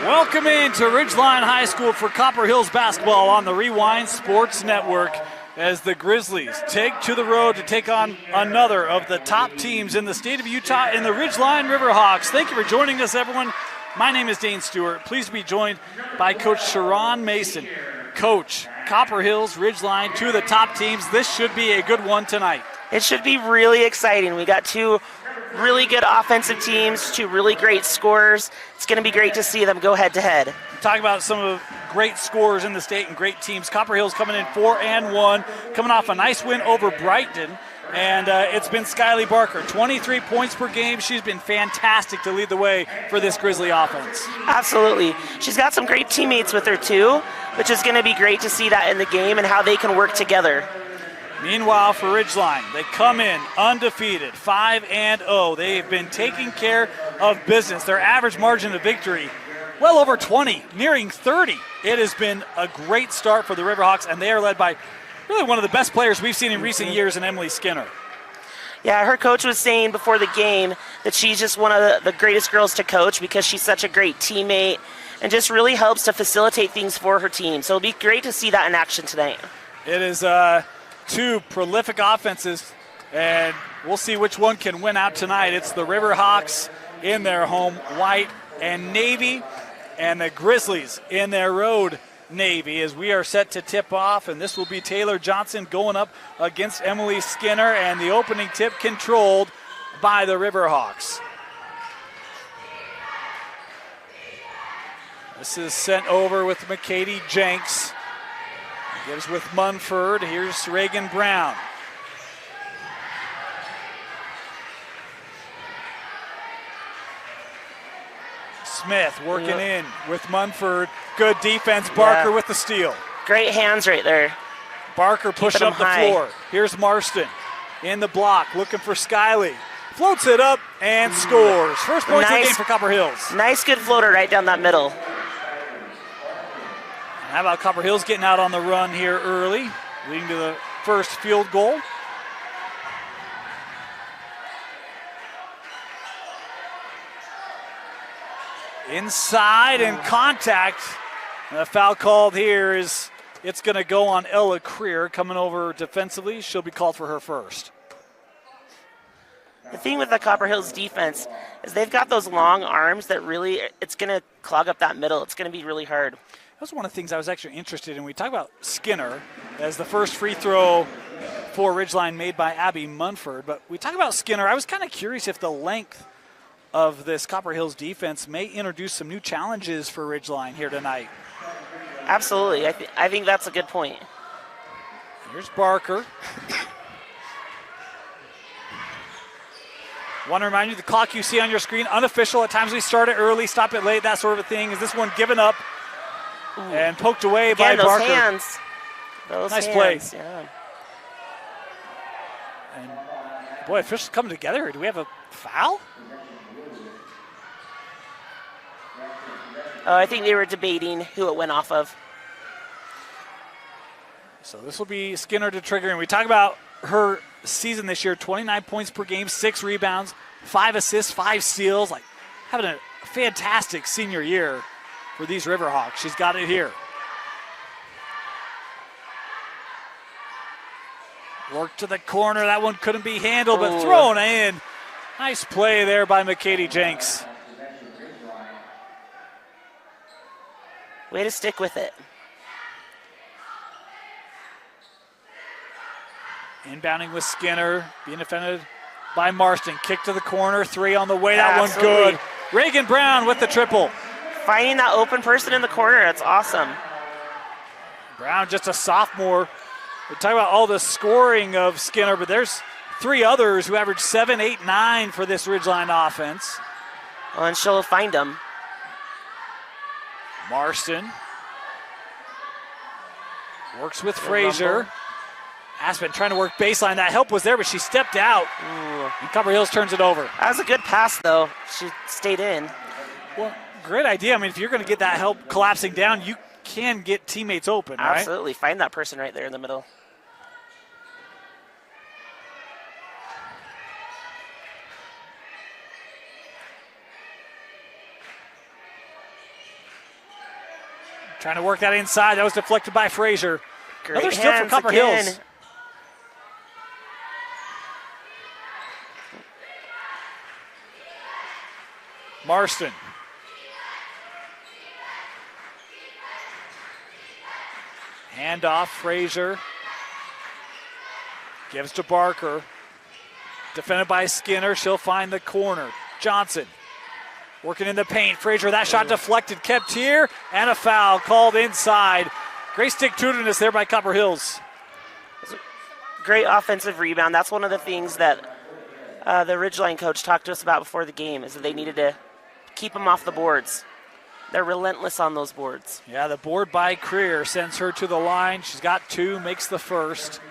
Welcome into Ridgeline High School for Copper Hills basketball on the Rewind Sports Network as the Grizzlies take to the road to take on another of the top teams in the state of Utah in the Ridgeline Riverhawks. Thank you for joining us, everyone. My name is Dane Stewart. Pleased to be joined by Coach Sharon Mason. Coach, Copper Hills, Ridgeline, two of the top teams. This should be a good one tonight. It should be really exciting. We got two really good offensive teams, two really great scorers. It's going to be great to see them go head-to-head. Talk about some of the great scorers in the state and great teams. Copper Hills coming in 4-1, coming off a nice win over Brighton. And it's been Skyly Barker, 23 points per game. She's been fantastic to lead the way for this Grizzly offense. Absolutely. She's got some great teammates with her, too, which is going to be great to see that in the game and how they can work together. Meanwhile, for Ridgeline, they come in undefeated, 5-0. They've been taking care of business. Their average margin of victory, well over 20, nearing 30. It has been a great start for the Riverhawks, and they are led by really one of the best players we've seen in recent years in Emily Skinner. Yeah, her coach was saying before the game that she's just one of the greatest girls to coach because she's such a great teammate and just really helps to facilitate things for her team. So it'll be great to see that in action tonight. It is two prolific offenses, and we'll see which one can win out tonight. It's the Riverhawks in their home white and navy, and the Grizzlies in their road navy as we are set to tip off, and this will be Taylor Johnson going up against Emily Skinner, and the opening tip controlled by the Riverhawks. This is sent over with McKady Jenks. Gives with Munford. Here's Reagan Brown. Smith working in with Munford. Good defense. Barker with the steal. Great hands right there. Barker pushing up the floor. Here's Marston in the block looking for Skyly. Floats it up and scores. First points of the game for Copper Hills. Nice, good floater right down that middle. How about Copper Hills getting out on the run here early, leading to the first field goal. Inside and contact. The foul called here is it's going to go on Ella Creer coming over defensively. She'll be called for her first. The thing with the Copper Hills defense is they've got those long arms that really, it's going to clog up that middle. It's going to be really hard. That was one of the things I was actually interested in. We talk about Skinner as the first free throw for Ridgeline made by Abby Munford, but we talk about Skinner. I was kind of curious if the length of this Copper Hills defense may introduce some new challenges for Ridgeline here tonight. Absolutely. I think that's a good point. Here's Barker. Want to remind you, the clock you see on your screen, unofficial. At times we start it early, stop it late, that sort of a thing. Is this one given up? Ooh. And poked away by those Barker. Hands. Those nice hands. play. Yeah. And boy, officials coming together. Do we have a foul? Oh, I think they were debating who it went off of. So this will be Skinner to trigger. And we talk about her season this year, 29 points per game, 6 rebounds, 5 assists, 5 steals. Like having a fantastic senior year for these Riverhawks. She's got it here. Work to the corner. That one couldn't be handled, but thrown in. Nice play there by McKady Jenks. Way to stick with it. Inbounding with Skinner, being defended by Marston. Kick to the corner, 3 on the way. That Absolutely. one good. Reagan Brown with the triple. Finding that open person in the corner, that's awesome. Brown, just a sophomore. We talk about all the scoring of Skinner, but there's 3 others who average 7, 8, 9 for this Ridgeline offense. Well, and she'll find them. Marston works with Frazier. Aspen trying to work baseline. That help was there, but she stepped out. And Copper Hills turns it over. That was a good pass, though. She stayed in. Well, great idea. I mean, if you're going to get that help collapsing down, you can get teammates open, right? Absolutely. Find that person right there in the middle. Trying to work that inside. That was deflected by Frazier. Great Another steal for hands Copper again. Hills. Marston. Handoff, Frazier. Gives to Barker. Defended by Skinner. She'll find the corner. Johnson working in the paint. Frazier, that shot deflected, kept here, and a foul called inside. Great stick-to-itiveness there by Copper Hills. Great offensive rebound. That's one of the things that the Ridgeline coach talked to us about before the game, is that they needed to keep them off the boards. They're relentless on those boards. Yeah, the board by Creer sends her to the line. She's got 2, makes the first.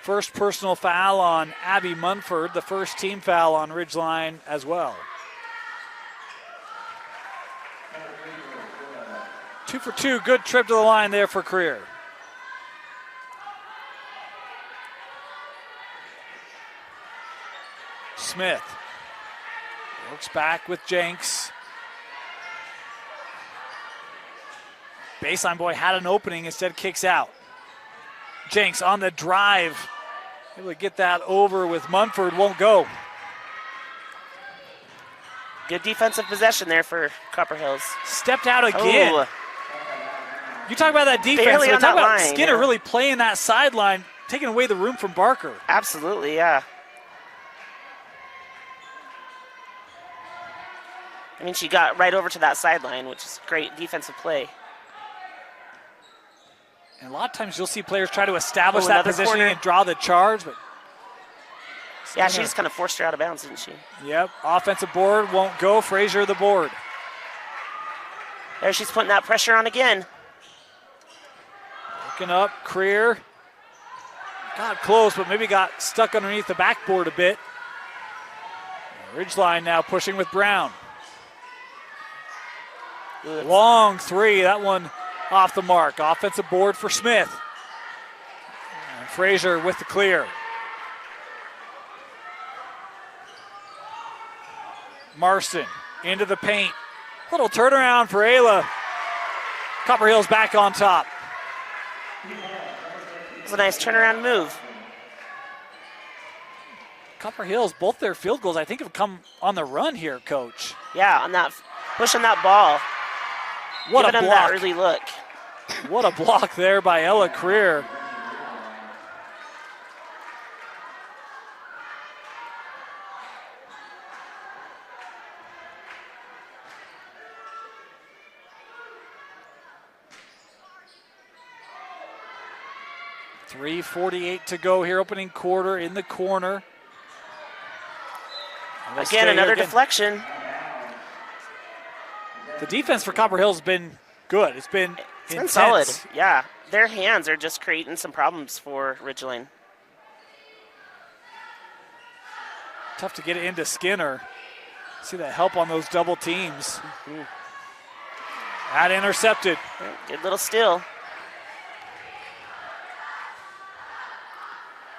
First personal foul on Abby Munford, the first team foul on Ridgeline as well. 2 for 2, good trip to the line there for Creer. Smith works back with Jenks. Baseline boy had an opening, instead kicks out. Jenks on the drive. Able to get that over with Munford, won't go. Good defensive possession there for Copper Hills. Stepped out again. Oh. You talk about that defense. Barely on Talk that about line, Skinner yeah. really playing that sideline, taking away the room from Barker. Absolutely, yeah. I mean, she got right over to that sideline, which is great defensive play. And a lot of times you'll see players try to establish that another positioning corner. and draw the charge, but Yeah, she just kind of forced her out of bounds, didn't she? yep, offensive board won't go. Frazier the board. There she's putting that pressure on again. Looking up, Creer. Got close, but maybe got stuck underneath the backboard a bit. Ridgeline now pushing with Brown. Long 3, that one off the mark. Offensive board for Smith. And Frazier with the clear. Marston into the paint. Little turnaround for Ayla. Copper Hills back on top. It was a nice turnaround move. Copper Hills, both their field goals, I think, have come on the run here, Coach. Yeah, on that, pushing that ball. What Giving a them block. that early look. What a block there by Ella Creer. .348 to go here, opening quarter in the corner. Again, another deflection. The defense for Copper Hills has been good. It's been intense. Solid. Yeah, their hands are just creating some problems for Ridgeline. Tough to get it into Skinner. See that help on those double teams. That intercepted. Good little steal.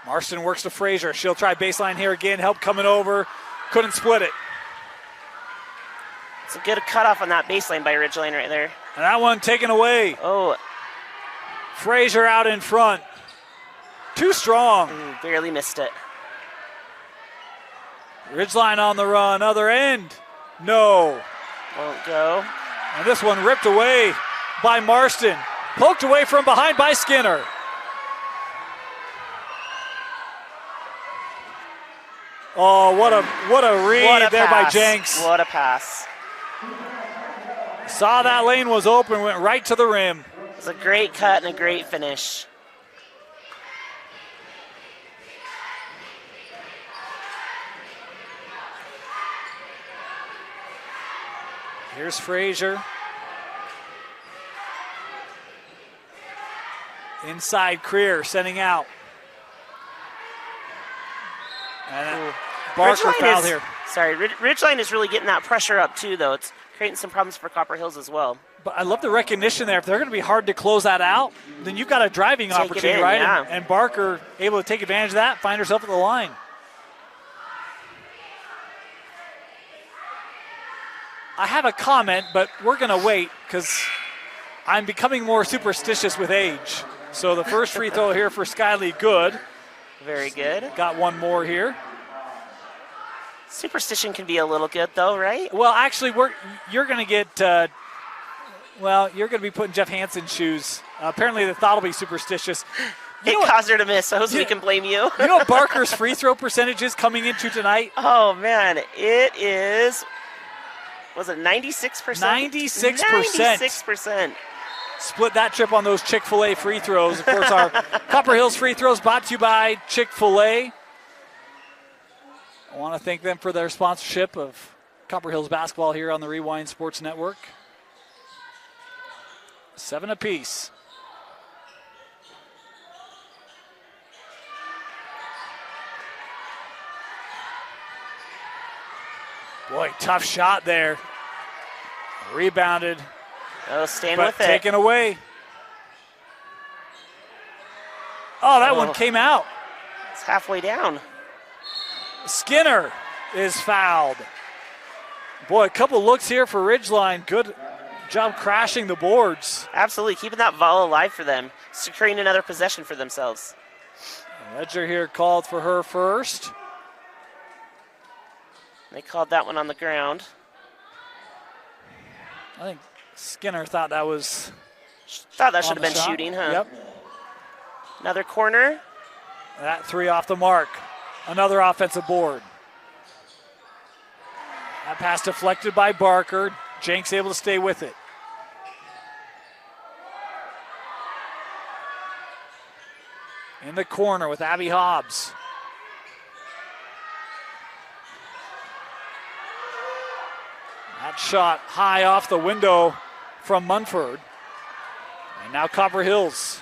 Marston works to Frazier. She'll try baseline here again. Help coming over. Couldn't split it. It's a good cutoff on that baseline by Ridgeline right there. And that one taken away. Oh. Frazier out in front. Too strong. Barely missed it. Ridgeline on the run. Other end. No. Won't go. And this one ripped away by Marston. Poked away from behind by Skinner. Oh, what a read there by Jenks. What a pass. Saw that lane was open, went right to the rim. It was a great cut and a great finish. Here's Frazier. Inside Creer, sending out. And Barker fouled here. Sorry, Ridgeline is really getting that pressure up too, though. It's creating some problems for Copper Hills as well. But I love the recognition there. If they're going to be hard to close that out, then you've got a driving opportunity, right? Yeah. And Barker able to take advantage of that, find herself at the line. I have a comment, but we're going to wait because I'm becoming more superstitious with age. So the first free throw here for Skylee, good. Very good. Got one more here. Superstition can be a little good, though, right? Well, actually, you're going to get, you're going to be putting Jeff Hansen's shoes. Apparently, the thought will be superstitious. It caused her to miss, so we can blame you. You know what Barker's free throw percentage is coming into tonight? Oh, man. It is, was it 96%? 96%. 96%. Split that trip on those Chick-fil-A free throws. Of course, our Copper Hills free throws brought to you by Chick-fil-A. I want to thank them for their sponsorship of Copper Hills basketball here on the Rewind Sports Network. 7 apiece. Boy, tough shot there. Rebounded. Oh, staying with it. Taken away. Oh, that one came out. It's halfway down. Skinner is fouled. Boy, a couple looks here for Ridgeline. Good job crashing the boards. Absolutely, keeping that ball alive for them, securing another possession for themselves. Ledger here called for her first. They called that one on the ground. I think Skinner thought that was. Thought that should have been shooting, huh? Yep. Another corner. That three off the mark. Another offensive board. That pass deflected by Barker. Jenks able to stay with it. In the corner with Abby Hobbs. That shot high off the window from Munford. And now Copper Hills.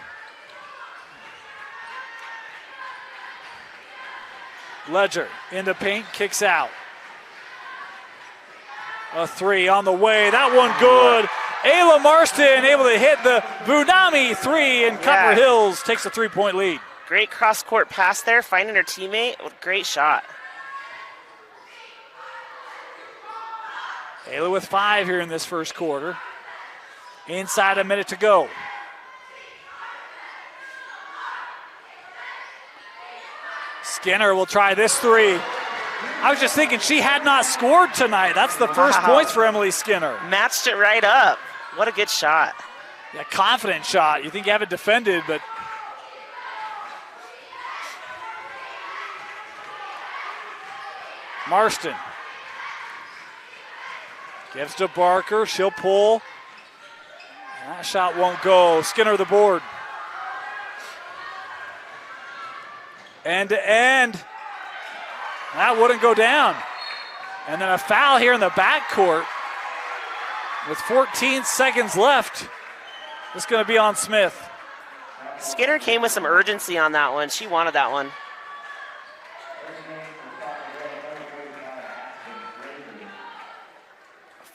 Ledger in the paint, kicks out. A three on the way. That one good. Ayla Marston able to hit the Bunami three, and Copper Hills takes a 3-point lead. Great cross-court pass there, finding her teammate. Great shot. Ayla with 5 here in this first quarter. Inside a minute to go. Skinner will try this three. I was just thinking she had not scored tonight. That's the first points for Emily Skinner. Matched it right up. What a good shot. Yeah, confident shot. You think you have it defended, but Marston gives to Barker. She'll pull. That shot won't go. Skinner the board. End to end. That wouldn't go down. And then a foul here in the backcourt with 14 seconds left. It's going to be on Smith. Skinner came with some urgency on that one. She wanted that one.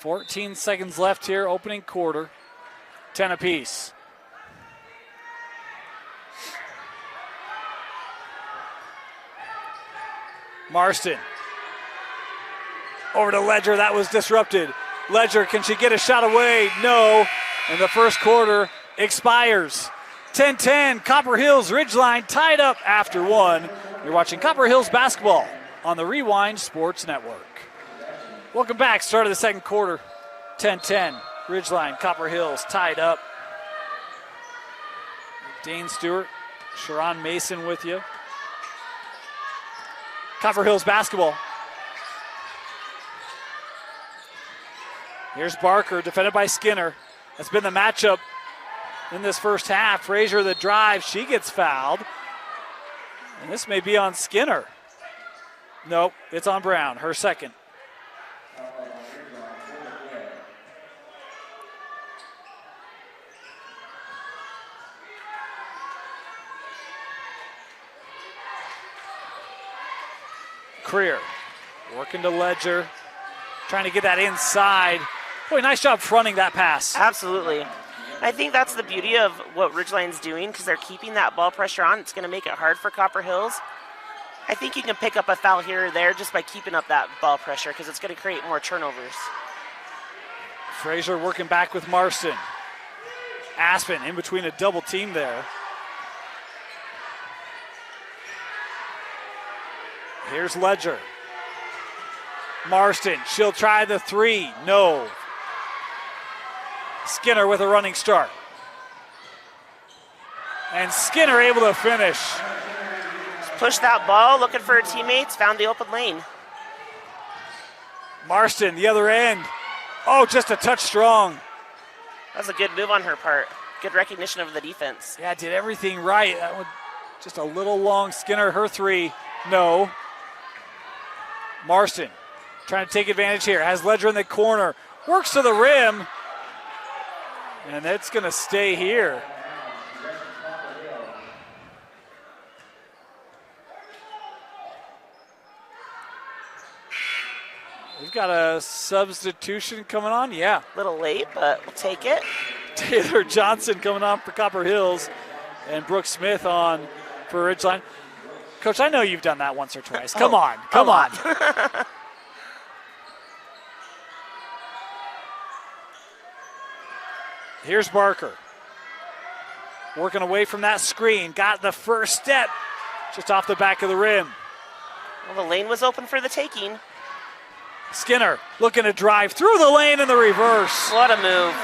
$14 seconds left here, opening quarter. 10 apiece. Marston. Over to Ledger. That was disrupted. Ledger, can she get a shot away? No. And the first quarter expires. 10-10, Copper Hills Ridgeline tied up after one. You're watching Copper Hills basketball on the Rewind Sports Network. Welcome back. Start of the second quarter. 10-10, Ridgeline, Copper Hills tied up. Dane Stewart, Sharon Mason with you. Copper Hills basketball. Here's Barker, defended by Skinner. That's been the matchup in this first half. Frazier the drive, she gets fouled. And this may be on Skinner. Nope, it's on Brown, her second. Creer working to Ledger, trying to get that inside. Boy, nice job fronting that pass. Absolutely. I think that's the beauty of what Ridgeline's doing, because they're keeping that ball pressure on. It's going to make it hard for Copper Hills. I think you can pick up a foul here or there just by keeping up that ball pressure, because it's going to create more turnovers. Frazier working back with Marston. Aspen in between a double team there. Here's Ledger. Marston, she'll try the three. No. Skinner with a running start. And Skinner able to finish. Just pushed that ball, looking for her teammates, found the open lane. Marston, the other end. Oh, just a touch strong. That was a good move on her part. Good recognition of the defense. Yeah, did everything right. That one just a little long. Skinner, her three. No. Marston trying to take advantage here. Has Ledger in the corner. Works to the rim. And that's going to stay here. We've got a substitution coming on. Yeah. A little late, but we'll take it. Taylor Johnson coming on for Copper Hills and Brooke Smith on for Ridgeline. Coach, I know you've done that once or twice. Come on. Here's Barker. Working away from that screen. Got the first step just off the back of the rim. Well, the lane was open for the taking. Skinner looking to drive through the lane in the reverse. What a move.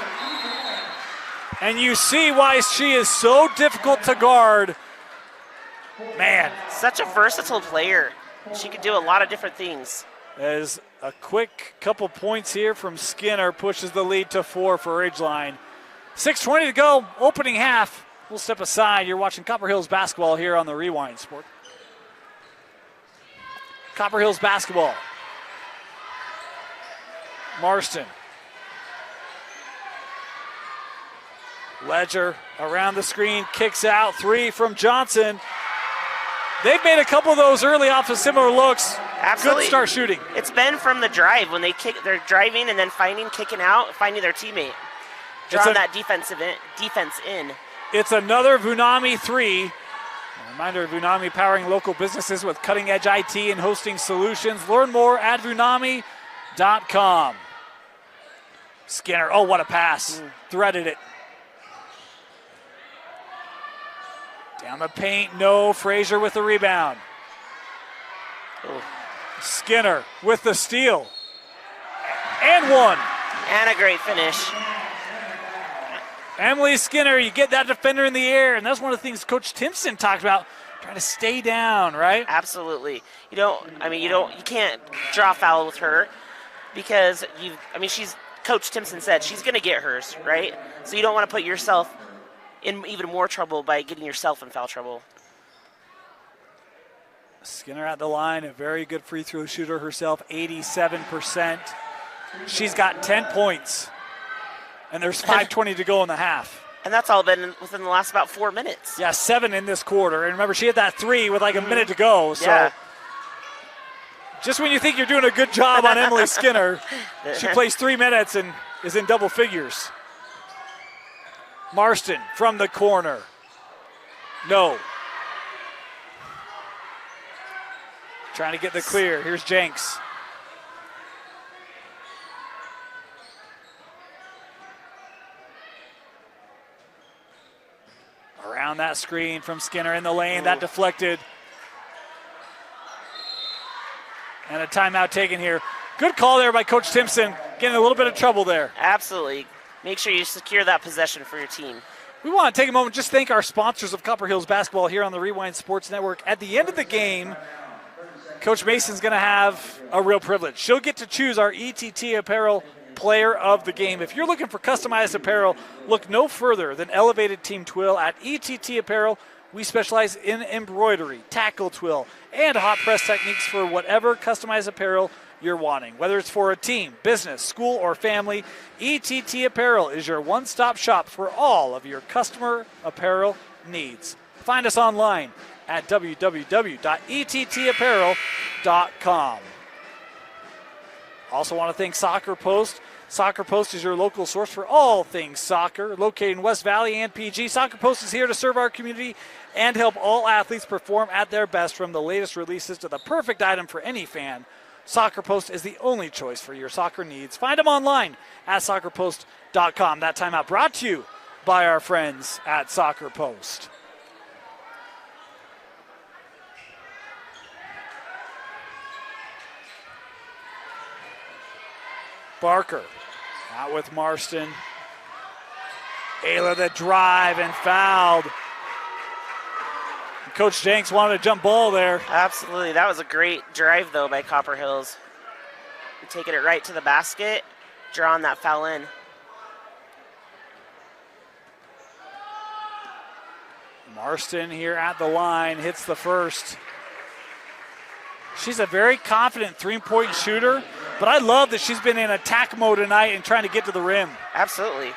And you see why she is so difficult to guard. Man. Such a versatile player. She could do a lot of different things. As a quick couple points here from Skinner pushes the lead to 4 for Ridgeline. 6:20 to go, opening half. We'll step aside. You're watching Copper Hills basketball here on the Rewind Sport. Copper Hills basketball. Marston. Ledger around the screen, kicks out, 3 from Johnson. They've made a couple of those early off of similar looks. Absolutely. Good start shooting. It's been from the drive when they're driving and then kicking out, finding their teammate. Drawing that defense in. It's another Vunami 3. A reminder, Vunami powering local businesses with cutting-edge IT and hosting solutions. Learn more at vunami.com. Skinner, oh, what a pass. Threaded it. Down the paint, no. Frazier with the rebound. Ooh. Skinner with the steal. And one. And a great finish. Emily Skinner, you get that defender in the air, and that's one of the things Coach Timpson talked about, trying to stay down, right? Absolutely. You can't draw foul with her because Coach Timpson said she's going to get hers, right? So you don't want to put yourself in even more trouble by getting yourself in foul trouble. Skinner at the line, a very good free throw shooter herself, 87%. She's got 10 points, and there's 5:20 to go in the half. And that's all been within the last about 4 minutes. Yeah, 7 in this quarter. And remember, she had that 3 with like a minute to go. So just when you think you're doing a good job on Emily Skinner, she plays 3 minutes and is in double figures. Marston from the corner. No. Trying to get the clear. Here's Jenks. Around that screen from Skinner in the lane. That deflected. And a timeout taken here. Good call there by Coach Timpson. Getting a little bit of trouble there. Absolutely. Make sure you secure that possession for your team. We want to take a moment, just thank our sponsors of Copper Hills basketball here on the Rewind Sports Network. At the end of the game, Coach Mason's going to have a real privilege. She'll get to choose our ETT Apparel Player of the Game. If you're looking for customized apparel, look no further than Elevated Team Twill at ETT Apparel. We specialize in embroidery, tackle twill, and hot press techniques for whatever customized apparel you're wanting. Whether it's for a team, business, school, or family, ETT Apparel is your one-stop shop for all of your customer apparel needs. Find us online at www.ettapparel.com. Also want to thank Soccer Post. Soccer Post is your local source for all things soccer, located in West Valley and PG. Soccer Post is here to serve our community and help all athletes perform at their best, from the latest releases to the perfect item for any fan. Soccer Post is the only choice for your soccer needs. Find them online at soccerpost.com. That timeout brought to you by our friends at Soccer Post. Barker out with Marston. Ayla the drive and fouled. Coach Jenks wanted a jump ball there. Absolutely. That was a great drive, though, by Copper Hills. Taking it right to the basket, drawing that foul in. Marston here at the line, hits the first. She's a very confident three-point shooter, but I love that she's been in attack mode tonight and trying to get to the rim. Absolutely.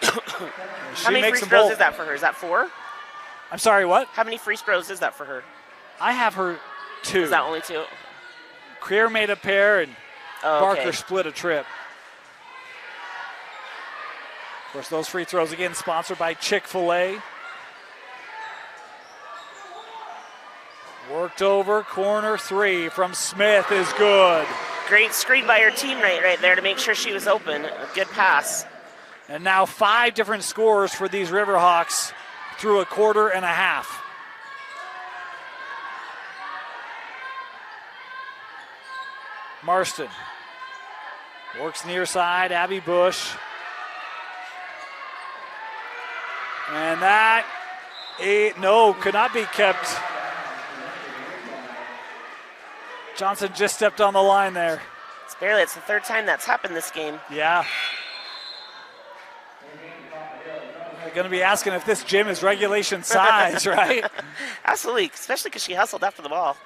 How many free throws is that for her? Is that 4? I'm sorry, what? How many free throws is that for her? I have her 2. Is that only 2? Creer made a pair and Barker split a trip. Of course, those free throws again sponsored by Chick-fil-A. Worked over, corner 3 from Smith is good. Great screen by her teammate right there to make sure she was open. A good pass. And now 5 different scores for these Riverhawks through a quarter and a half. Marston works near side, Abby Bush. And that, could not be kept. Johnson just stepped on the line there. It's the 3rd time that's happened this game. Yeah. They're going to be asking if this gym is regulation size, right? Absolutely, especially because she hustled after the ball.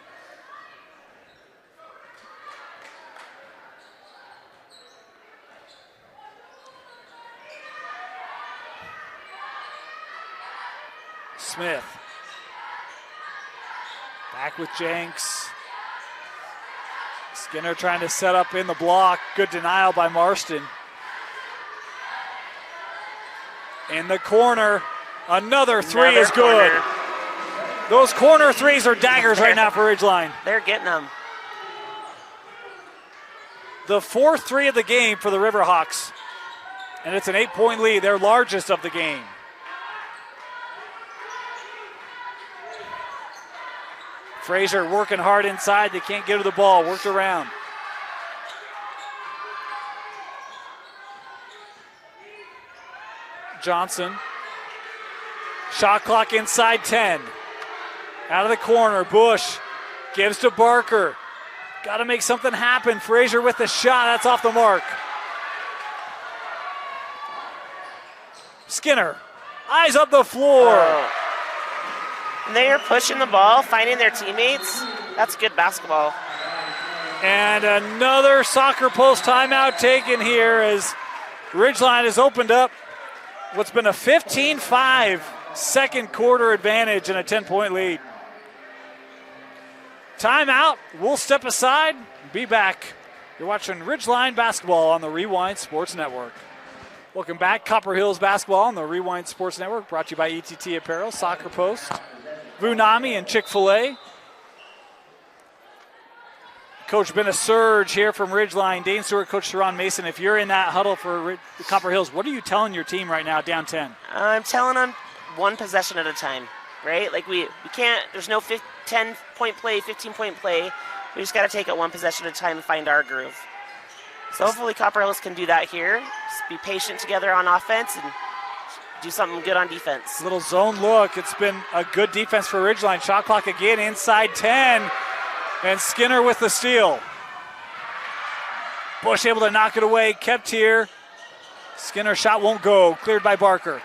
Smith. Back with Jenks. Skinner trying to set up in the block. Good denial by Marston. In the corner. Another 3 is good. Corner. Those corner 3s are daggers right now for Ridgeline. They're getting them. The 4th 3 of the game for the Riverhawks. And it's an 8-point lead, their largest of the game. Frazier working hard inside. They can't get to the ball. Worked around. Johnson. Shot clock inside 10. Out of the corner. Bush gives to Barker. Got to make something happen. Frazier with the shot. That's off the mark. Skinner. Eyes up the floor. They are pushing the ball, finding their teammates. That's good basketball. And another Soccer Post timeout taken here as Ridgeline has opened up what's been a 15-5 second quarter advantage and a 10-point lead. Timeout. We'll step aside, be back. You're watching Ridgeline basketball on the Rewind Sports Network. Welcome back. Copper Hills basketball on the Rewind Sports Network, brought to you by ETT Apparel, Soccer Post, Vunami, and Chick-fil-A. Coach, been a surge here from Ridgeline. Dane Stewart, Coach Sharon Mason, if you're in that huddle for Copper Hills, what are you telling your team right now down 10? I'm telling them one possession at a time, right? Like we can't, there's no 10-point play, 15-point play. We just got to take it one possession at a time and find our groove. So hopefully Copper Hills can do that here. Just be patient together on offense and do something good on defense. Little zone look. It's been a good defense for Ridgeline. Shot clock again inside 10. And Skinner with the steal. Bush able to knock it away. Kept here. Skinner shot won't go. Cleared by Barker.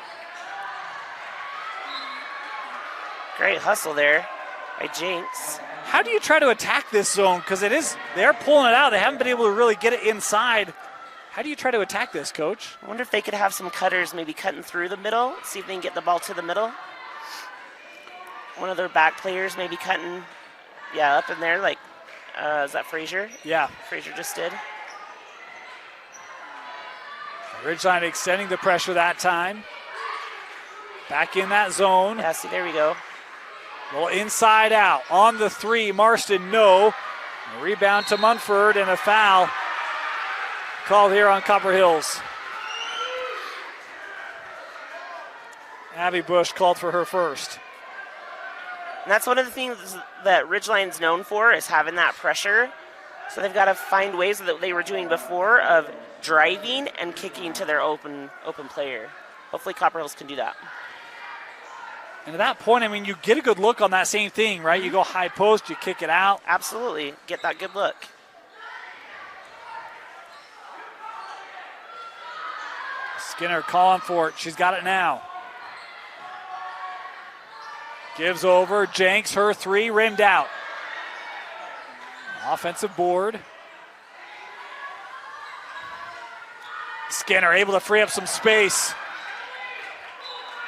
Great hustle there by Jinx. How do you try to attack this zone? Because they're pulling it out. They haven't been able to really get it inside. How do you try to attack this, Coach? I wonder if they could have some cutters maybe cutting through the middle, see if they can get the ball to the middle. One of their back players maybe cutting, up in there, like, is that Frazier? Yeah. Frazier just did. Ridgeline extending the pressure that time. Back in that zone. Yeah, see, there we go. Well, inside out. On the 3, Marston, no. A rebound to Munford and a foul called here on Copper Hills. Abby Bush called for her first. And that's one of the things that Ridgeline's known for, is having that pressure. So they've got to find ways that they were doing before of driving and kicking to their open player. Hopefully Copper Hills can do that. And at that point, I mean, you get a good look on that same thing, right? You go high post, you kick it out. Absolutely. Get that good look. Skinner calling for it. She's got it now. Gives over. Jenks, her three, rimmed out. Offensive board. Skinner able to free up some space.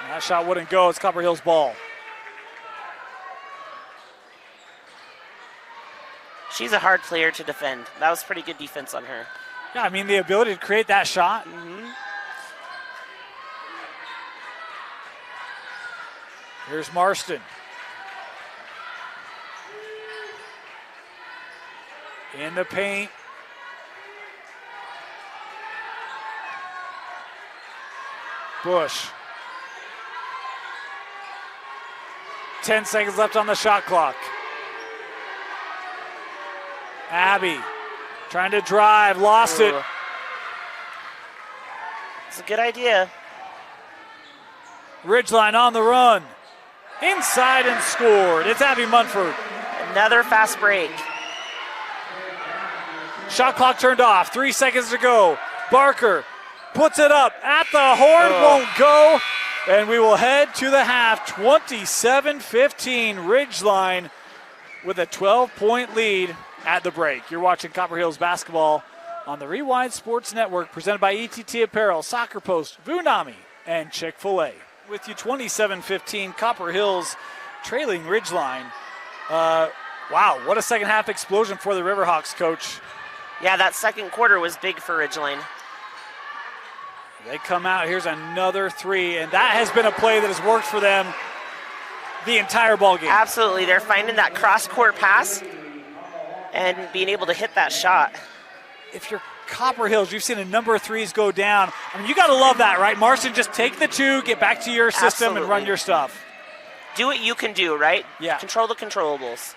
That shot wouldn't go. It's Copper Hills' ball. She's a hard player to defend. That was pretty good defense on her. Yeah, I mean, the ability to create that shot. Here's Marston. In the paint. Bush. 10 seconds left on the shot clock. Abby trying to drive, lost it. It's a good idea. Ridgeline on the run. Inside and scored. It's Abby Munford. Another fast break. Shot clock turned off. 3 seconds to go. Barker puts it up at the horn. Won't go. And we will head to the half. 27-15. Ridgeline with a 12-point lead at the break. You're watching Copper Hills basketball on the Rewind Sports Network, presented by ETT Apparel, Soccer Post, Vunami, and Chick-fil-A. With you 27-15, Copper Hills trailing Ridgeline. Wow, what a second half explosion for the Riverhawks, Coach. Yeah, that second quarter was big for Ridgeline. They come out, here's another three, and that has been a play that has worked for them the entire ball game. Absolutely, they're finding that cross-court pass and being able to hit that shot. If you're Copper Hills, you've seen a number of threes go down. I mean, you got to love that, right? Marston, just take the two, get back to your system, and run your stuff. Do what you can do, right? Yeah. Control the controllables.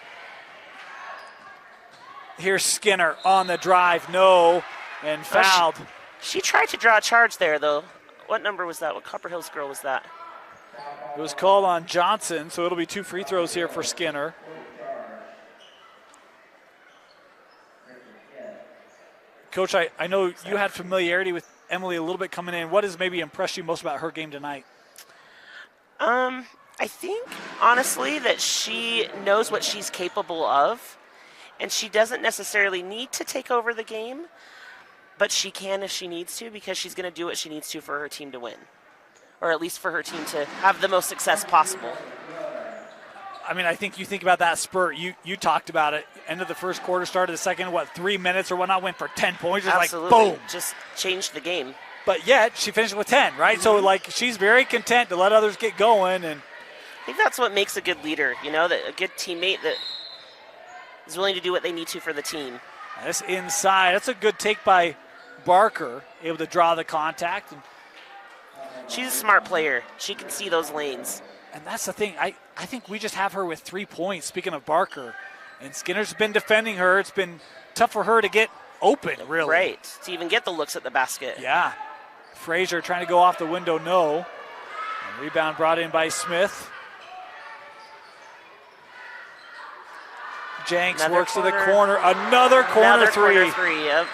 Here's Skinner on the drive, no, and fouled. She tried to draw a charge there, though. What number was that? What Copper Hills girl was that? It was called on Johnson, so it'll be 2 free throws here for Skinner. Coach, I know you had familiarity with Emily a little bit coming in. What has maybe impressed you most about her game tonight? I think, honestly, that she knows what she's capable of, and she doesn't necessarily need to take over the game, but she can if she needs to, because she's going to do what she needs to for her team to win, or at least for her team to have the most success possible. I mean, I think you think about that spurt. You talked about it. End of the first quarter, started the second, 3 minutes or whatnot, went for 10 points. Just Absolutely. Like, boom. Just changed the game. But yet, she finished with 10, right? Mm-hmm. So, like, she's very content to let others get going. And I think that's what makes a good leader, that a good teammate that is willing to do what they need to for the team. This inside, that's a good take by Barker, able to draw the contact. And she's a smart player. She can see those lanes. And that's the thing. I think we just have her with 3 points, speaking of Barker. And Skinner's been defending her. It's been tough for her to get open, really. Right, to even get the looks at the basket. Yeah. Frazier trying to go off the window, no. And rebound brought in by Smith. Jenks works to the corner. Another corner three. Yep.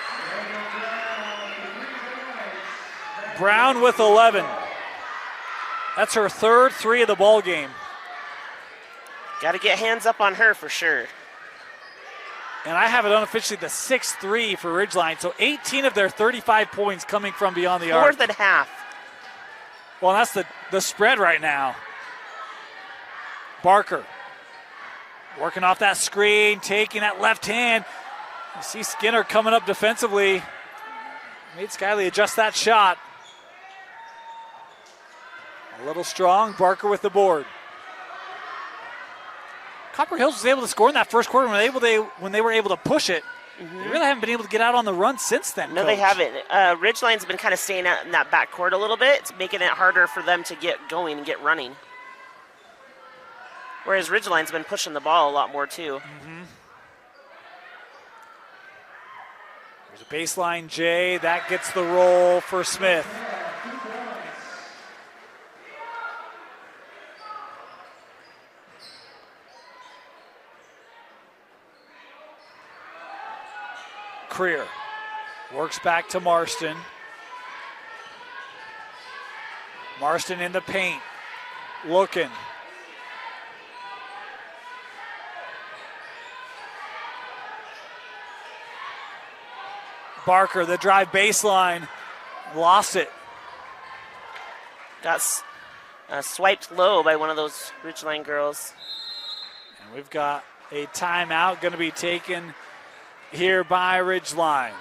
Brown with 11. That's her third three of the ball game. Got to get hands up on her for sure. And I have it unofficially the 6th for Ridgeline. So 18 of their 35 points coming from beyond the arc. More than half. Well, that's the spread right now. Barker working off that screen, taking that left hand. You see Skinner coming up defensively. Made Skyley adjust that shot. A little strong. Barker with the board. Copper Hills was able to score in that first quarter when they were able to push it. They really haven't been able to get out on the run since then. No, Coach. they haven't. Ridgeline's been kind of staying out in that backcourt a little bit. It's making it harder for them to get going and get running. Whereas Ridgeline's been pushing the ball a lot more too. There's a baseline J. That gets the roll for Smith. Creer works back to Marston. Marston in the paint, looking. Barker, the drive baseline, lost it. Got swiped low by one of those Ridgeline girls. And we've got a timeout going to be taken here by Ridgeline.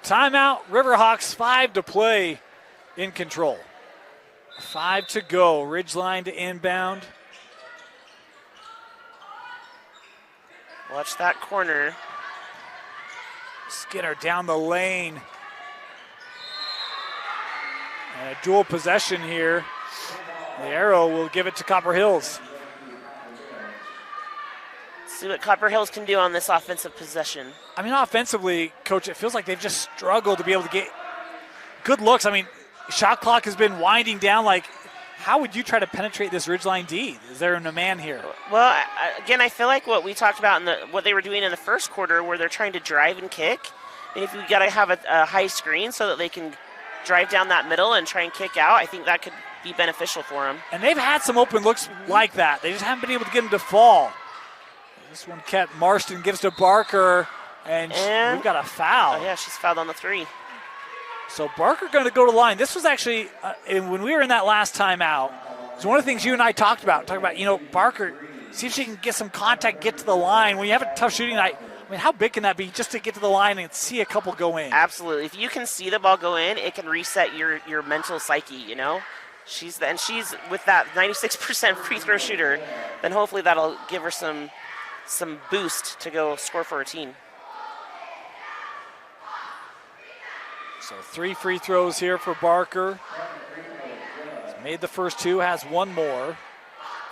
Timeout, Riverhawks, 5 to play, in control. 5 to go, Ridgeline to inbound. Watch that corner. Skinner down the lane. And a dual possession here. The arrow will give it to Copper Hills. See what Copper Hills can do on this offensive possession. I mean, offensively, Coach, it feels like they've just struggled to be able to get good looks. I mean, shot clock has been winding down. Like, how would you try to penetrate this Ridgeline D? Is there a man here? Well, again, I feel like what we talked about what they were doing in the first quarter, where they're trying to drive and kick. And if you got to have a high screen so that they can drive down that middle and try and kick out, I think that could be beneficial for them. And they've had some open looks like that. They just haven't been able to get them to fall. This one kept Marston, gives to Barker, and we've got a foul. Oh, yeah, she's fouled on the 3. So Barker going to go to line. This was actually, when we were in that last timeout, it's one of the things you and I talked about. Barker, see if she can get some contact, get to the line. When you have a tough shooting night, I mean, how big can that be just to get to the line and see a couple go in? Absolutely. If you can see the ball go in, it can reset your mental psyche, you know? She's with that 96% free throw shooter, then hopefully that'll give her some boost to go score for her team. So 3 free throws here for Barker. He's made the first 2, has 1 more. Of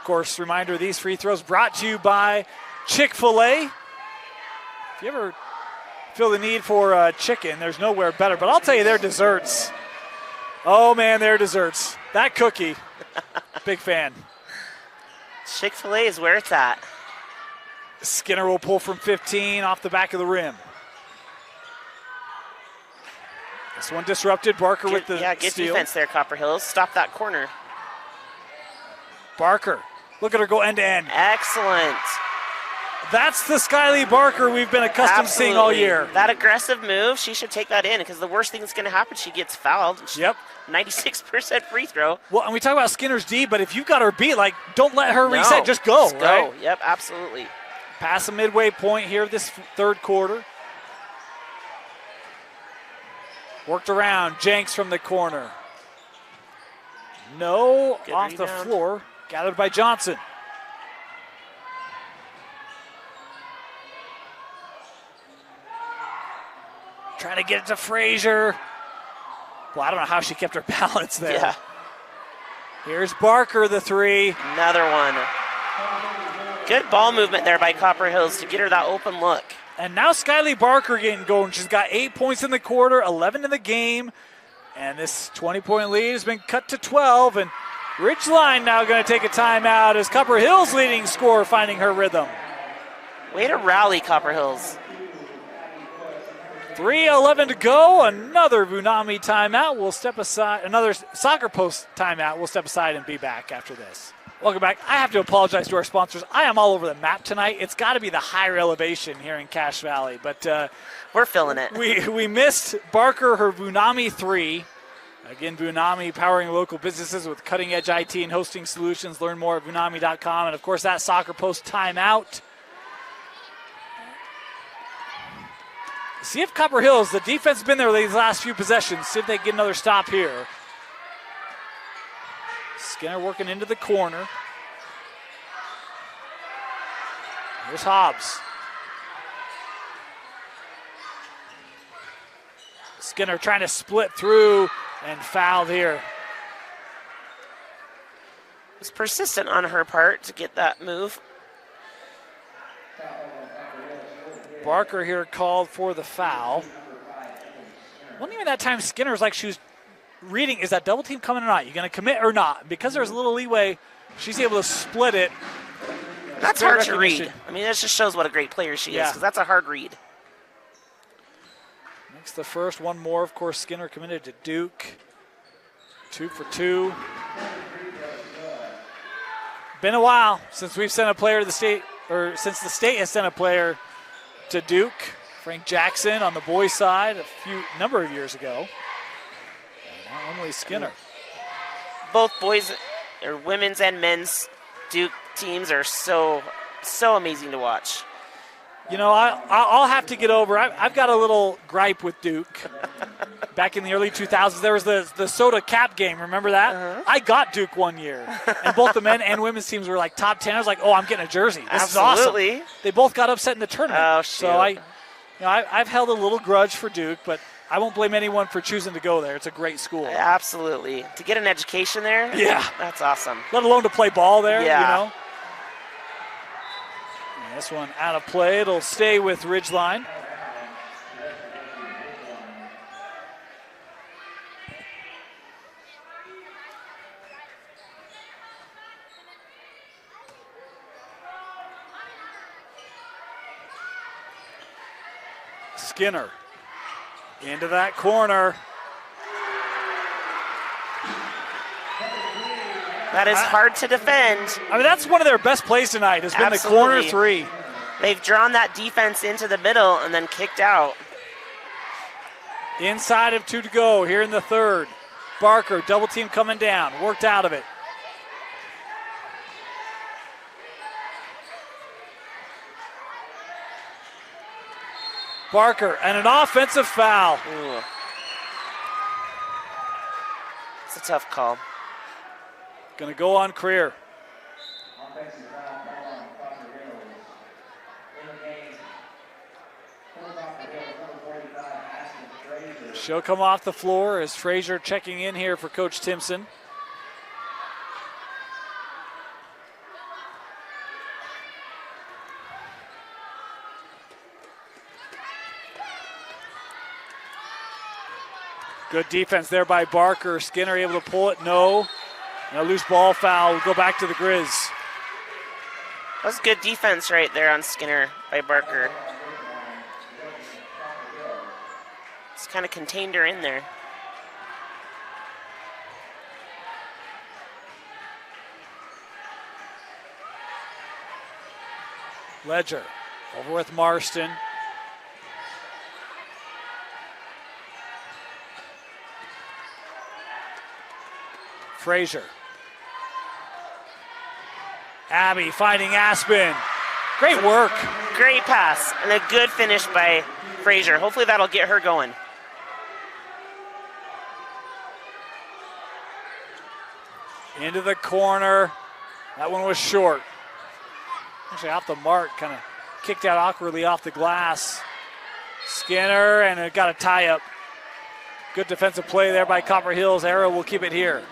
course, reminder, these free throws brought to you by Chick-fil-A. If you ever feel the need for chicken, there's nowhere better. But I'll tell you, their desserts. Oh, man, their desserts. That cookie, big fan. Chick-fil-A is where it's at. Skinner will pull from 15 off the back of the rim. This one disrupted. Barker with the good steal. defense there, Copper Hills. Stop that corner. Barker, look at her go end-to-end. Excellent. That's the Skyly Barker we've been accustomed to seeing all year. That aggressive move, she should take that in, because the worst thing that's going to happen, she gets fouled. Yep. 96% free throw. Well, and we talk about Skinner's D, but if you've got her beat, don't let her reset. Just go, Just right? go. Yep, absolutely. Past the midway point here this third quarter. Worked around. Jenks from the corner. No, Good off rebound. the floor. Gathered by Johnson. Trying to get it to Frazier. Well, I don't know how she kept her balance there. Yeah. Here's Barker, the 3. Another one. Good ball movement there by Copper Hills to get her that open look. And now Skyly Barker getting going. She's got 8 points in the quarter, 11 in the game. And this 20-point lead has been cut to 12. And Ridgeline now going to take a timeout as Copper Hills leading scorer finding her rhythm. Way to rally, Copper Hills. 3:11 to go. Another Vunami timeout. We'll step aside. Another soccer post timeout. We'll step aside and be back after this. Welcome back. I have to apologize to our sponsors. I am all over the map tonight. It's got to be the higher elevation here in Cache Valley. But we're feeling it. We missed Barker, her Vunami 3. Again, Vunami powering local businesses with cutting-edge IT and hosting solutions. Learn more at Vunami.com. And, of course, that soccer post timeout. See if Copper Hills, the defense has been there these last few possessions. See if they can get another stop here. Skinner working into the corner. Here's Hobbs. Skinner trying to split through and fouled here. Was persistent on her part to get that move. Barker here called for the foul. Wasn't even that time Skinner was like she was reading, is that double team coming or not? You going to commit or not? Because there's a little leeway, she's able to split it. That's hard to read. I mean, that just shows what a great player she is, because that's a hard read. Makes the first one more. Of course, Skinner committed to Duke. 2 for 2. Been a while since we've sent a player to the state, or since the state has sent a player to Duke. Frank Jackson on the boys' side a number of years ago. And now Emily Skinner. Both boys, or women's and men's Duke teams are so amazing to watch. You know, I'll have to get over. I've got a little gripe with Duke. Back in the early 2000s, there was the soda cap game. Remember that? Uh-huh. I got Duke one year, and both the men and women's teams were like top 10. I was like, oh, I'm getting a jersey. This Absolutely. is awesome. They both got upset in the tournament. Oh, shoot. So I've held a little grudge for Duke, but I won't blame anyone for choosing to go there. It's a great school. Absolutely. To get an education there, yeah, that's awesome. Let alone to play ball there, yeah. You know. And this one out of play. It'll stay with Ridgeline. Skinner into that corner. That is hard to defend. I mean, that's one of their best plays tonight. Has been the corner three. They've drawn that defense into the middle and then kicked out. Inside of 2 to go here in the third. Barker, double team coming down. Worked out of it. Barker, and an offensive foul. Ooh. It's a tough call. Going to go on Creer. She'll come off the floor as Frazier checking in here for Coach Timpson. Good defense there by Barker. Skinner able to pull it. No. And a loose ball foul. We'll go back to the Grizz. That was good defense right there on Skinner by Barker. It's kind of contained her in there. Ledger over with Marston. Frazier. Abby finding Aspen. Great work. Great pass and a good finish by Frazier. Hopefully that'll get her going. Into the corner. That one was short. Actually off the mark, kind of kicked out awkwardly off the glass. Skinner, and it got a tie up. Good defensive play there by Copper Hills. Arrow will keep it here.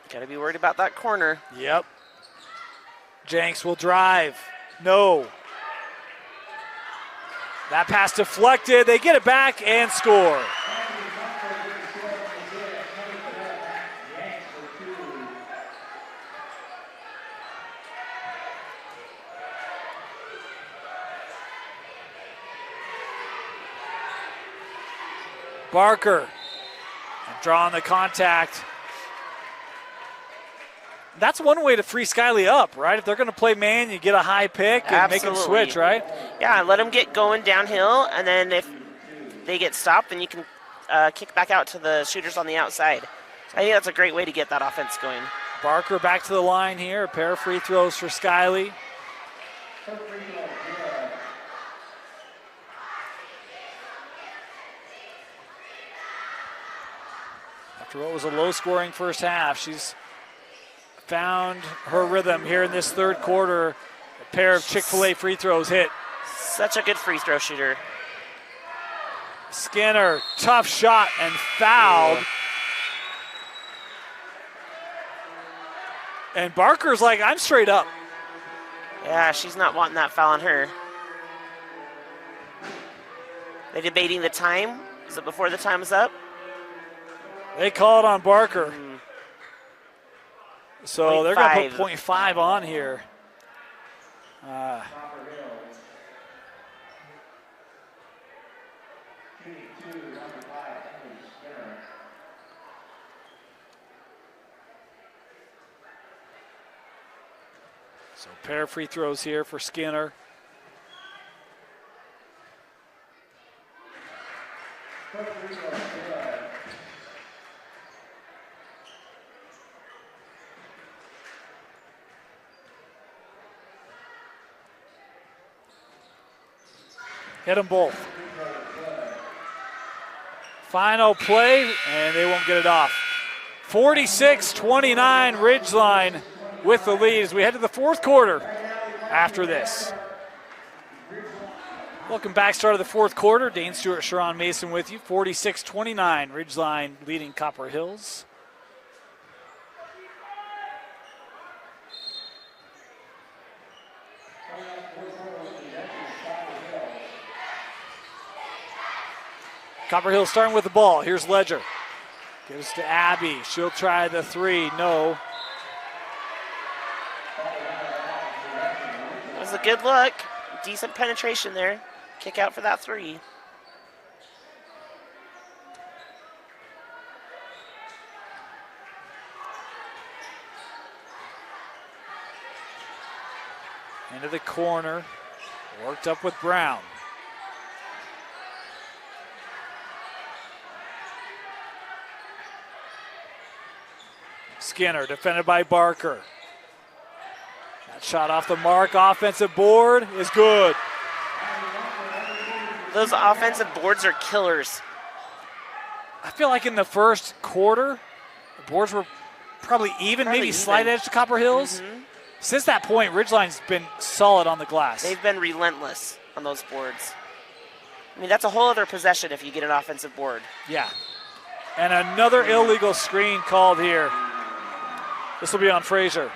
Got to be worried about that corner. Yep. Jenks will drive. No. That pass deflected. They get it back and score. Barker drawing the contact. That's one way to free Skyley up, right? If they're going to play man, you get a high pick and Absolutely. Make them switch, right? Yeah, let them get going downhill, and then if they get stopped, then you can kick back out to the shooters on the outside. I think that's a great way to get that offense going. Barker back to the line here. A pair of free throws for Skyley. After what was a low-scoring first half, she's found her rhythm here in this third quarter. A pair of Chick-fil-A free throws hit. Such a good free throw shooter. Skinner, tough shot and fouled. And Barker's like, I'm straight up. Yeah, she's not wanting that foul on her. They debating the time? Is it before the time is up? They call it on Barker. So they're going to put .5 on here. So pair of free throws here for Skinner. Hit them both. Final play, and they won't get it off. 46-29, Ridgeline with the lead as we head to the fourth quarter after this. Welcome back, start of the fourth quarter. Dane Stewart, Sharon Mason with you. 46-29, Ridgeline leading Copper Hills. Copper Hills starting with the ball. Here's Ledger. Gives to Abby. She'll try the three. No. It was a good look. Decent penetration there. Kick out for that three. Into the corner. Worked up with Brown. Skinner defended by Barker. That shot off the mark. Offensive board is good. Those offensive boards are killers. I feel like in the first quarter, the boards were probably even, maybe slight edge to Copper Hills. Since that point, Ridgeline's been solid on the glass. They've been relentless on those boards. I mean, that's a whole other possession if you get an offensive board. Yeah. And another illegal screen called here. This will be on Frazier.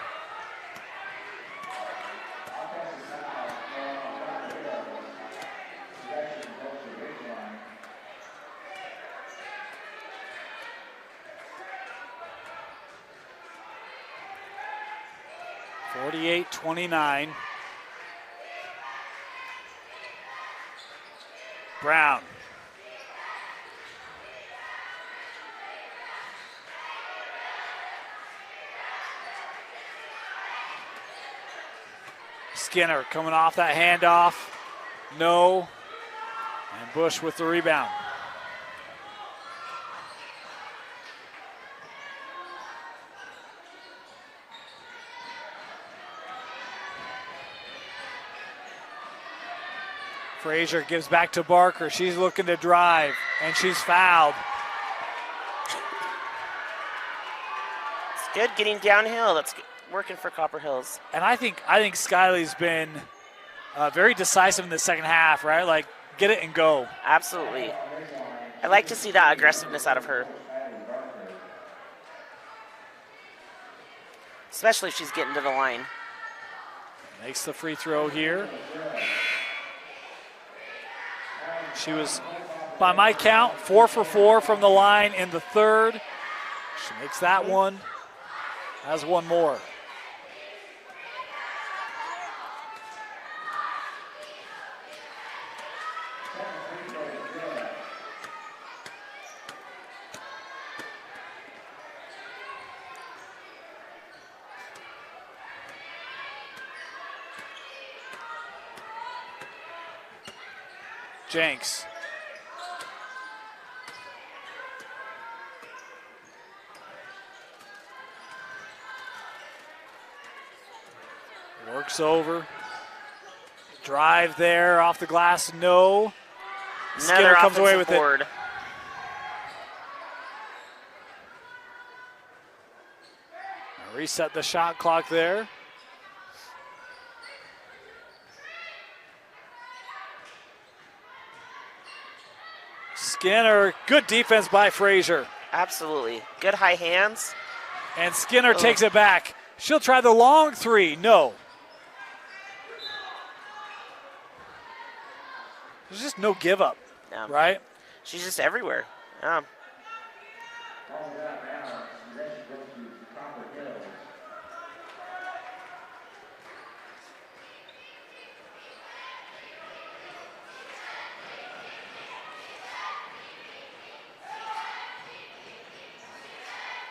(48-29). Brown. Skinner coming off that handoff. No. And Bush with the rebound. Frazier gives back to Barker. She's looking to drive, and she's fouled. It's good getting downhill. That's working for Copper Hills. And I think Skylie's been very decisive in the second half, right? Like, get it and go. Absolutely. I like to see that aggressiveness out of her. Especially if she's getting to the line. Makes the free throw here. She was, by my count, 4 for 4 from the line in the third. She makes that one. Has one more. Jenks. Works over. Drive there off the glass, no. Skinner comes away with it. Reset the shot clock there. Skinner, good defense by Frazier. Absolutely. Good high hands. And Skinner takes it back. She'll try the long three. No. There's just no give up, right? She's just everywhere. Yeah.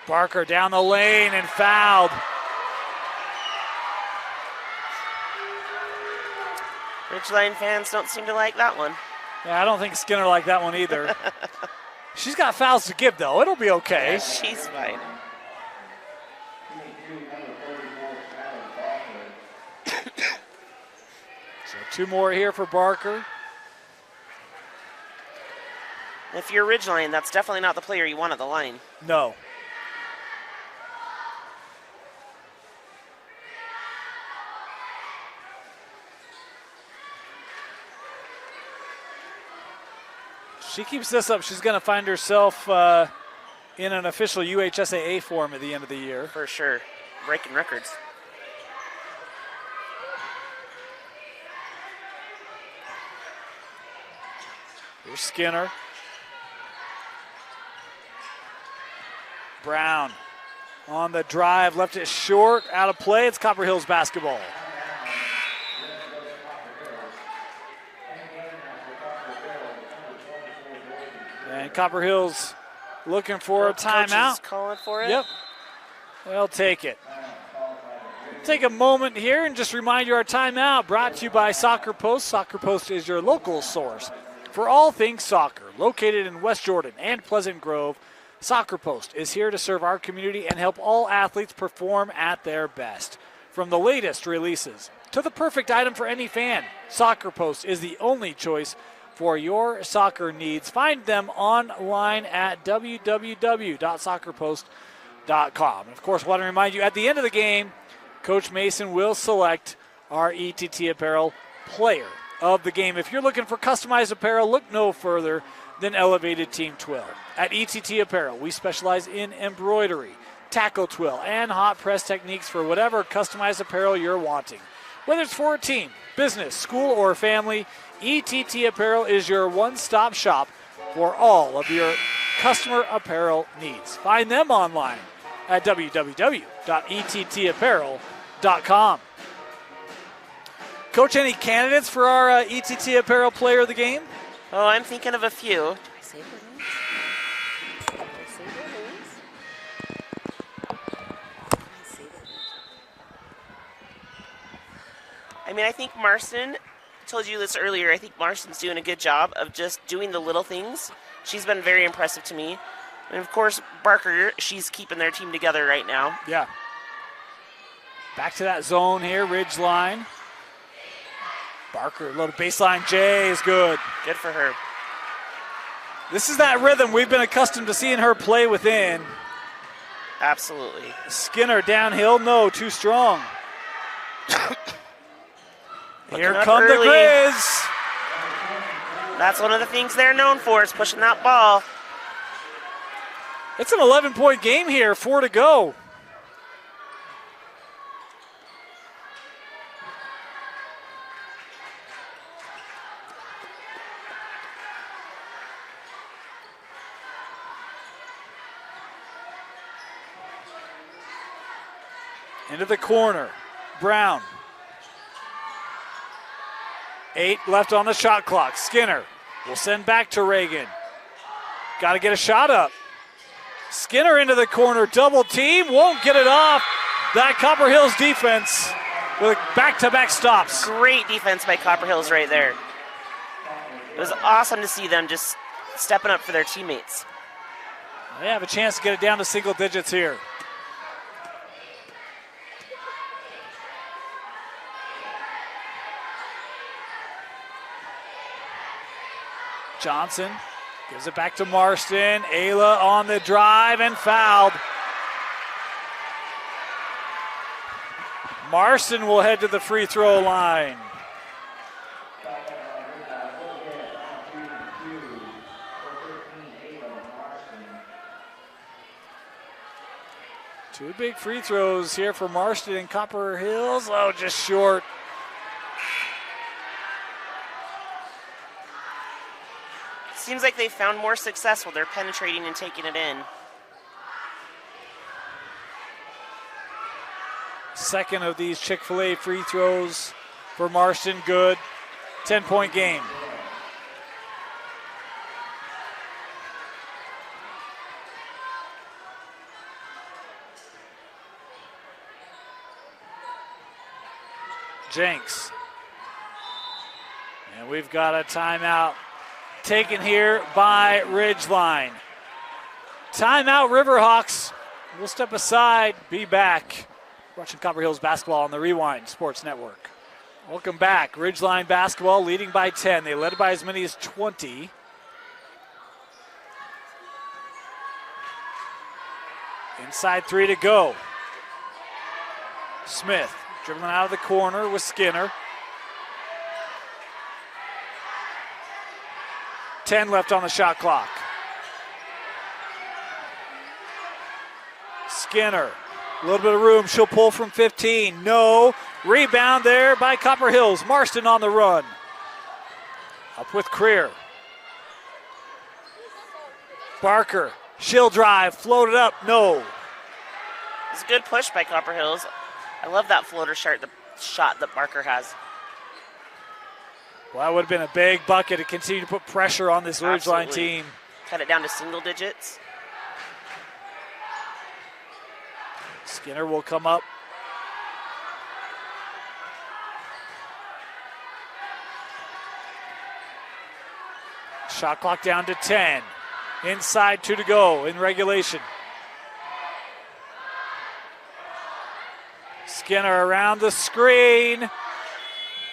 Barker down the lane and fouled. Ridgeline fans don't seem to like that one. Yeah, I don't think Skinner liked that one either. She's got fouls to give, though. It'll be okay. Yeah, she's fine. So 2 more here for Barker. If you're Ridgeline, that's definitely not the player you want at the line. No. She keeps this up, she's going to find herself in an official UHSAA form at the end of the year. For sure. Breaking records. Here's Skinner. Brown on the drive, left it short, out of play. It's Copper Hills basketball. And Copper Hills looking for a timeout. Calling for it. Yep. They'll take it. Take a moment here and just remind you our timeout brought to you by Soccer Post. Soccer Post is your local source for all things soccer. Located in West Jordan and Pleasant Grove, Soccer Post is here to serve our community and help all athletes perform at their best. From the latest releases to the perfect item for any fan, Soccer Post is the only choice for your soccer needs. Find them online at www.soccerpost.com. And of course, want to remind you, at the end of the game, Coach Mason will select our ETT Apparel player of the game. If you're looking for customized apparel, look no further than Elevated Team Twill. At ETT Apparel, we specialize in embroidery, tackle twill, and hot press techniques for whatever customized apparel you're wanting. Whether it's for a team, business, school, or family, ETT Apparel is your one-stop shop for all of your customer apparel needs. Find them online at www.ettapparel.com. Coach, any candidates for our ETT Apparel Player of the Game? Oh, I'm thinking of a few. Do I say their names? I mean, I think Marston, told you this earlier, I think Marston's doing a good job of just doing the little things. She's been very impressive to me. And of course, Barker, she's keeping their team together right now. Yeah. Back to that zone here, Ridgeline. Barker, a little baseline J is good. Good for her. This is that rhythm we've been accustomed to seeing her play within. Absolutely. Skinner downhill, no, too strong. Here come the Grizz. That's one of the things they're known for, is pushing that ball. It's an 11-point game here, 4 to go. Into the corner, Brown. 8 left on the shot clock. Skinner will send back to Reagan. Got to get a shot up. Skinner into the corner, double team, won't get it off. That Copper Hills defense with back-to-back stops. Great defense by Copper Hills right there. It was awesome to see them just stepping up for their teammates. They have a chance to get it down to single digits here. Johnson gives it back to Marston. Ayla on the drive and fouled. Marston will head to the free throw line. Two big free throws here for Marston and Copper Hills. Oh, just short. Seems like they found more success when they're penetrating and taking it in. Second of these Chick-fil-A free throws for Marston. Good. 10-point game. Jenks. And we've got a timeout taken here by Ridgeline. Timeout, Riverhawks. We'll step aside, be back. Watching Copper Hills basketball on the Rewind Sports Network. Welcome back. Ridgeline basketball leading by 10. They led by as many as 20. Inside three to go. Smith dribbling out of the corner with Skinner. 10 left on the shot clock. Skinner, a little bit of room. She'll pull from 15. No. Rebound there by Copper Hills. Marston on the run. Up with Creer. Barker, she'll drive, floated up. No. It's a good push by Copper Hills. I love that floater shot that Barker has. Well, that would have been a big bucket to continue to put pressure on this Ridgeline team. Cut it down to single digits. Skinner will come up. Shot clock down to 10. Inside, 2 to go in regulation. Skinner around the screen.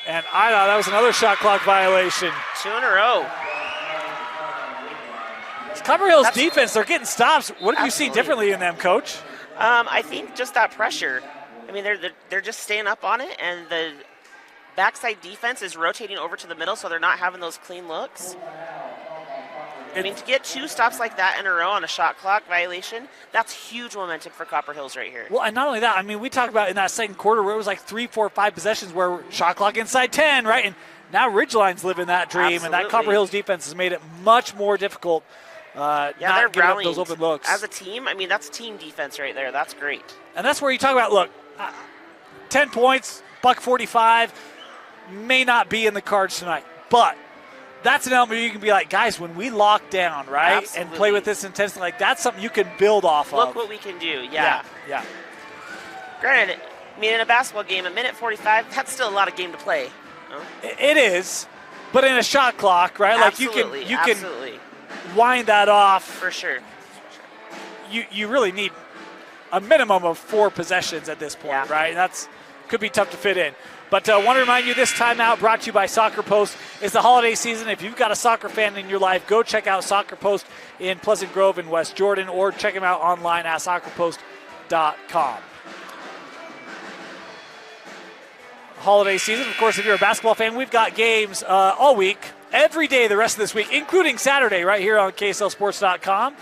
And I thought that was another shot clock violation. 2 in a row. Copper Hills defense, they're getting stops. What have you seen differently in them, Coach? I think just that pressure. I mean, they're just staying up on it, and the backside defense is rotating over to the middle, so they're not having those clean looks. I mean, to get 2 stops like that in a row on a shot clock violation, that's huge momentum for Copper Hills right here. Well, and not only that, I mean, we talked about in that second quarter where it was like 3, 4, 5 possessions where shot clock inside 10, right? And now Ridgeline's living that dream, Absolutely. And that Copper Hills defense has made it much more difficult. Not giving up those open looks. As a team, I mean, that's team defense right there. That's great. And that's where you talk about, look, 10 points, $145, may not be in the cards tonight, but that's an element you can be like, guys, when we lock down, right, Absolutely. and play with this intensity, like that's something you can build off of. Look what we can do, yeah. Granted, I mean, in a basketball game, a minute 45, that's still a lot of game to play. No? It is, but in a shot clock, right, Absolutely. like you can wind that off. For sure. You really need a minimum of 4 possessions at this point, right? That's could be tough to fit in. But I want to remind you, this timeout brought to you by Soccer Post. It's the holiday season. If you've got a soccer fan in your life, go check out Soccer Post in Pleasant Grove in West Jordan, or check them out online at soccerpost.com. Holiday season, of course, if you're a basketball fan, we've got games all week, every day the rest of this week, including Saturday right here on KSLSports.com,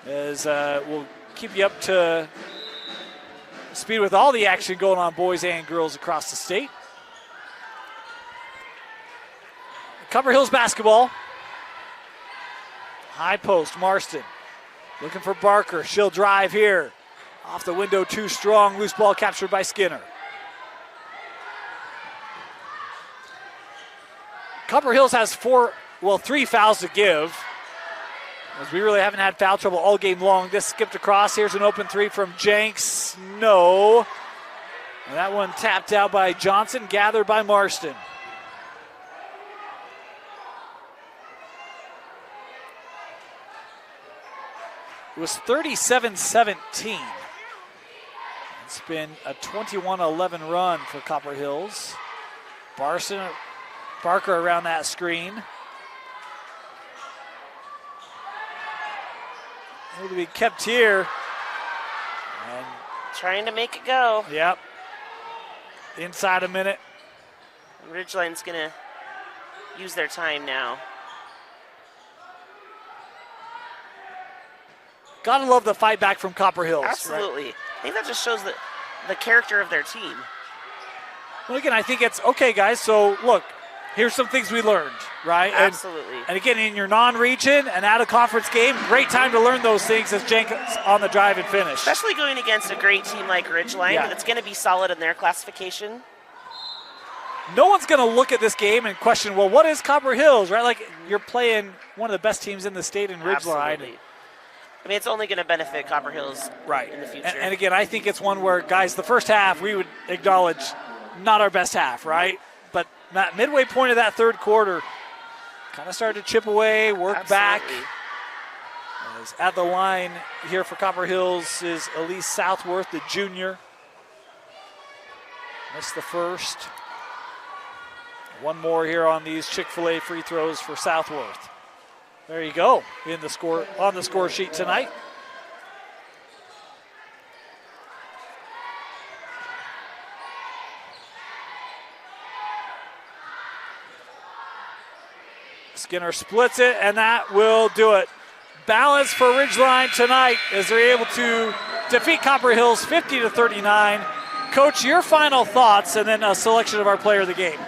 as we'll keep you up to speed with all the action going on, boys and girls across the state. Copper Hills basketball. High post, Marston. Looking for Barker. She'll drive here. Off the window, too strong. Loose ball captured by Skinner. Copper Hills has 3 fouls to give, as we really haven't had foul trouble all game long. This skipped across. Here's an open 3 from Jenks. No. And that one tapped out by Johnson, gathered by Marston. It was 37-17. It's been a 21-11 run for Copper Hills. Barker around that screen. Able to be kept here. And trying to make it go. Yep. inside a minute. Ridgeline's going to use their time now. Gotta love the fight back from Copper Hills. Absolutely. Right? I think that just shows the character of their team. Well, again, I think it's okay, guys. So, look, here's some things we learned, right? Absolutely. And again, in your non-region and out of conference game, great time to learn those things as Jenkins on the drive and finish. Especially going against a great team like Ridgeline that's going to be solid in their classification. No one's going to look at this game and question, well, what is Copper Hills, right? Like, you're playing one of the best teams in the state in Ridgeline. Absolutely. I mean, it's only going to benefit Copper Hills in the future. And again, I think it's one where, guys, the first half, we would acknowledge not our best half, right? But that midway point of that third quarter, kind of started to chip away, work back. As at the line here for Copper Hills is Elise Southworth, the junior. Missed the first. One more here on these Chick-fil-A free throws for Southworth. There you go, in the score on the score sheet tonight. Skinner splits it, and that will do it. Balance for Ridgeline tonight as they're able to defeat Copper Hills 50-39. Coach, your final thoughts, and then a selection of our player of the game.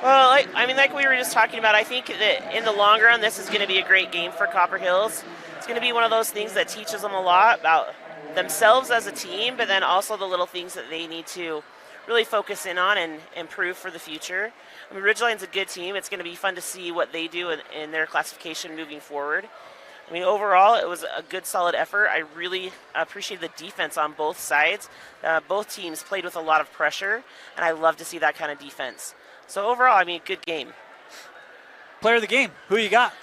Well, like we were just talking about, I think that in the long run, this is going to be a great game for Copper Hills. It's going to be one of those things that teaches them a lot about themselves as a team, but then also the little things that they need to really focus in on and improve for the future. I mean, Ridgeline's a good team. It's going to be fun to see what they do in their classification moving forward. I mean, overall, it was a good, solid effort. I really appreciate the defense on both sides. Both teams played with a lot of pressure, and I love to see that kind of defense. So overall, I mean, good game. Player of the game, who you got?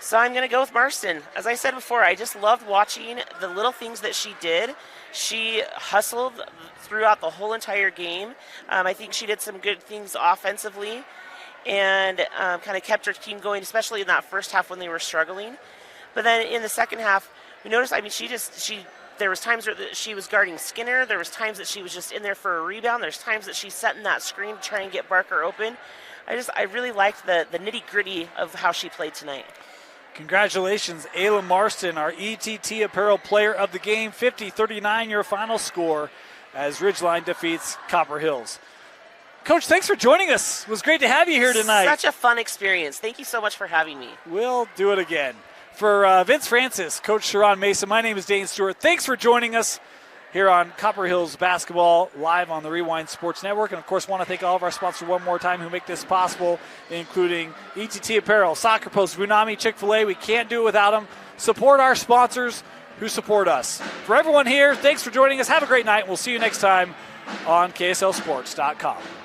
So I'm going to go with Marston. As I said before, I just loved watching the little things that she did. She hustled throughout the whole entire game. I think she did some good things offensively and kind of kept her team going, especially in that first half when they were struggling. But then in the second half, we noticed, I mean, there was times where she was guarding Skinner. There was times that she was just in there for a rebound. There's times that she's setting that screen to try and get Barker open. I really liked the nitty-gritty of how she played tonight. Congratulations, Ayla Marston, our ETT Apparel Player of the Game. 50-39 your final score as Ridgeline defeats Copper Hills. Coach, thanks for joining us. It was great to have you here tonight. Such a fun experience. Thank you so much for having me. We'll do it again. For Vince Francis, Coach Sharon Mason, my name is Dane Stewart. Thanks for joining us here on Copper Hills Basketball live on the Rewind Sports Network. And, of course, want to thank all of our sponsors one more time who make this possible, including ETT Apparel, Soccer Post, Vunami, Chick-fil-A. We can't do it without them. Support our sponsors who support us. For everyone here, thanks for joining us. Have a great night. We'll see you next time on KSLSports.com.